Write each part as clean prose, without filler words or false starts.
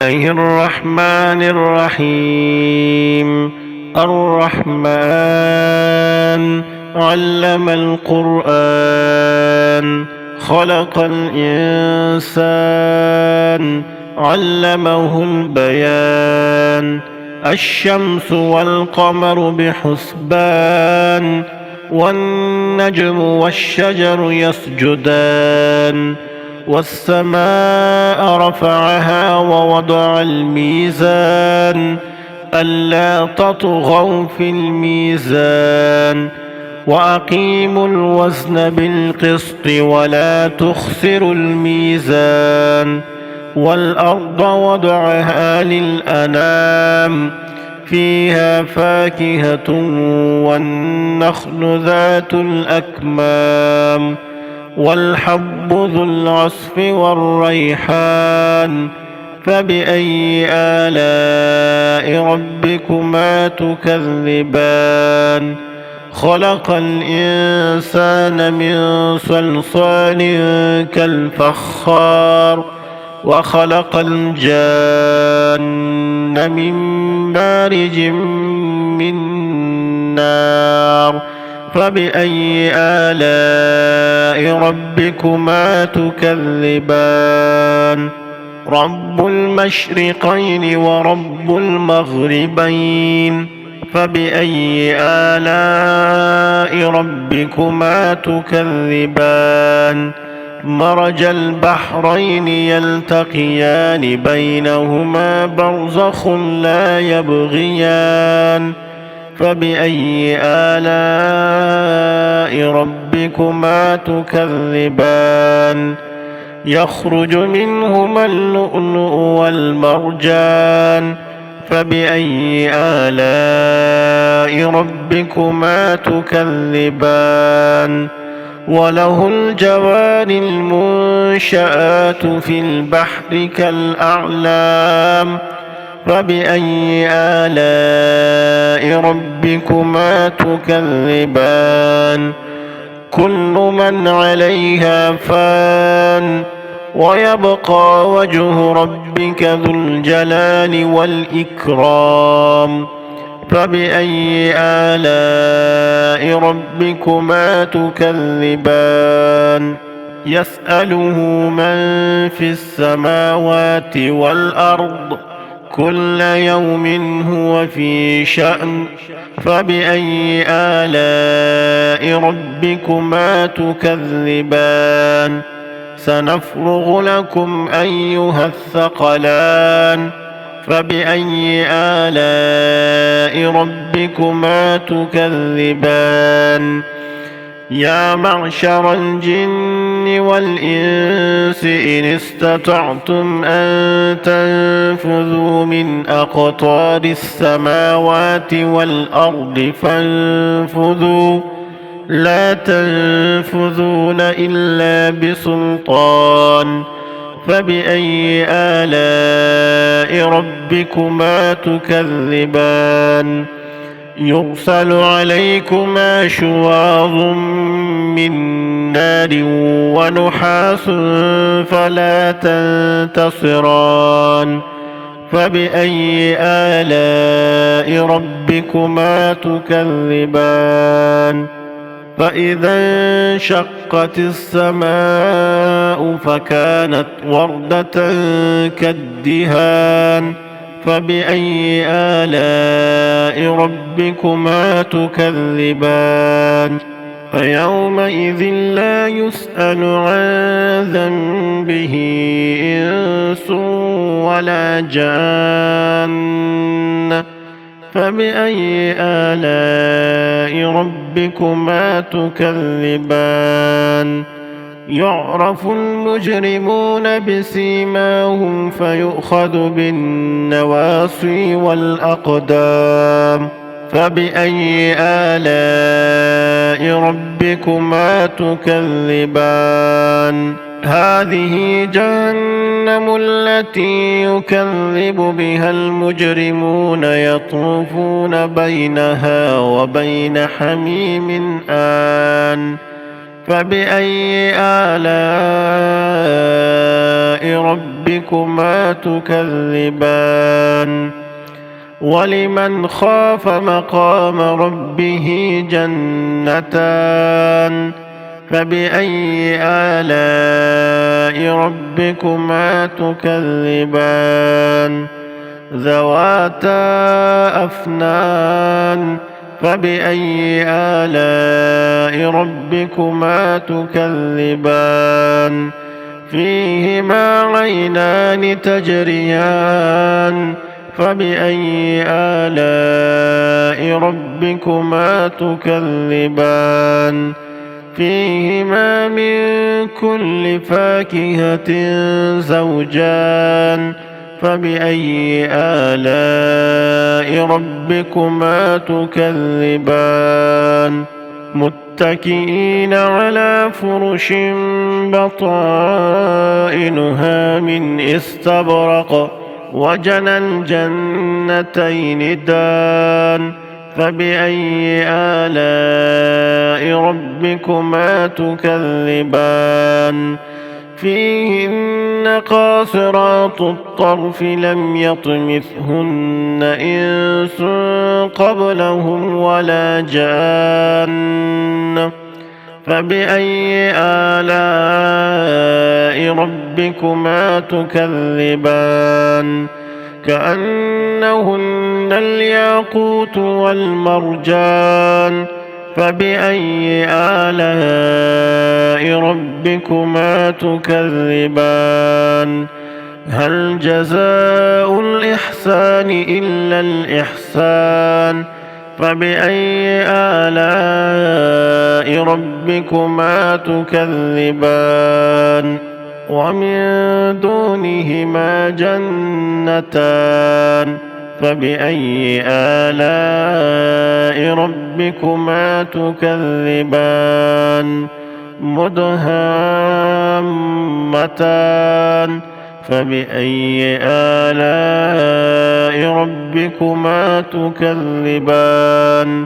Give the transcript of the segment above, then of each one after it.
الله الرحمن الرحيم. الرحمن علم القرآن، خلق الإنسان، علمه البيان. الشمس والقمر بحسبان، والنجم والشجر يسجدان. والسماء رفعها ووضع الميزان، ألا تطغوا في الميزان، وأقيموا الوزن بالقسط ولا تخسروا الميزان. والأرض وضعها للأنام، فيها فاكهة والنخل ذات الأكمام، والحب ذو العصف والريحان. فبأي آلاء ربكما تكذبان؟ خلق الإنسان من صلصال كالفخار، وخلق الجان من مارج من نار. فبأي آلاء ربكما تكذبان؟ رب المشرقين ورب المغربين. فبأي آلاء ربكما تكذبان؟ مرج البحرين يلتقيان، بينهما برزخ لا يبغيان. فبأي آلاء ربكما تكذبان؟ يخرج منهما اللؤلؤ والمرجان. فبأي آلاء ربكما تكذبان؟ وله الجوار المنشآت في البحر كالأعلام. فبأي آلاء ربكما تكذبان؟ كل من عليها فان، ويبقى وجه ربك ذو الجلال والإكرام. فبأي آلاء ربكما تكذبان؟ يسأله من في السماوات والأرض، كل يوم هو في شأن. فبأي آلاء ربكما تكذبان؟ سنفرغ لكم أيها الثقلان. فبأي آلاء ربكما تكذبان؟ يا معشر الجن والإنس إن استطعتم أن تنفذوا من أقطار السماوات والأرض فانفذوا، لا تنفذون إلا بسلطان. فبأي آلاء ربكما تكذبان؟ يرسل عليكما شواظ من نار ونحاس فلا تنتصران. فبأي آلاء ربكما تكذبان؟ فإذا انشقت السماء فكانت وردة كالدهان. فبأي آلاء ربكما تكذبان؟ فيومئذ لا يسأل عن ذنبه إنس ولا جان. فبأي آلاء ربكما تكذبان؟ يعرف المجرمون بسيماهم فيؤخذ بالنواصي والأقدام. فبأي آلاء ربكما تكذبان؟ هذه جهنم التي يكذب بها المجرمون، يطوفون بينها وبين حميم آن. فبأي آلاء ربكما تكذبان ولمن خاف مقام ربه جنتان فبأي آلاء ربكما تكذبان ذواتا أفنان فبأي آلاء ربكما تكذبان فيهما عينان تجريان فبأي آلاء ربكما تكذبان فيهما من كل فاكهة زوجان فبأي آلاء ربكما تكذبان متكئين على فرش بطائنها من استبرق وجنى الجنتين دان فبأي آلاء ربكما تكذبان فيهن قاصرات الطرف لم يطمثهن إنس قبلهم ولا جان فبأي آلاء ربكما تكذبان كأنهن الياقوت والمرجان فبأي آلاء ربكما تكذبان هل جزاء الإحسان إلا الإحسان فبأي آلاء ربكما تكذبان ومن دونهما جنتان فبأي آلاء ربكما تكذبان مدهامتان فبأي آلاء ربكما تكذبان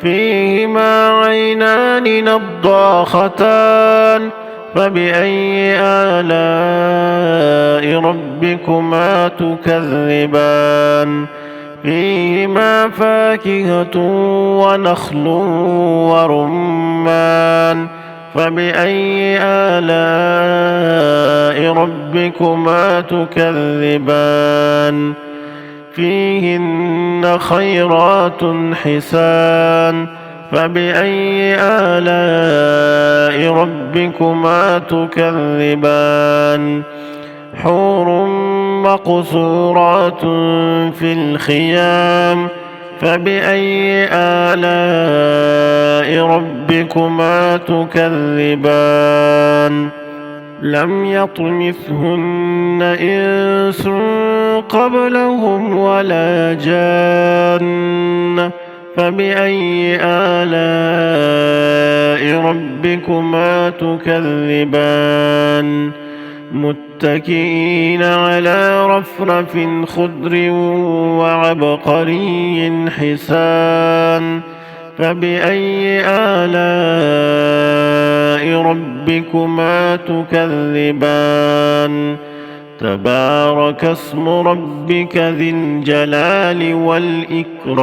فيهما عينان نضاختان فبأي آلاء ربكما تكذبان فيهما فاكهة ونخل ورمان فبأي آلاء ربكما تكذبان فيهن خيرات حسان فبأي آلاء ربكما تكذبان حور مقصورات في الخيام فبأي آلاء ربكما تكذبان لم يطمثهن إنس قبلهم ولا جان فبأي آلاء ربكما تكذبان متكئين على رفرف خضر وعبقري حسان فبأي آلاء ربكما تكذبان تبارك اسم ربك ذي الجلال والإكرام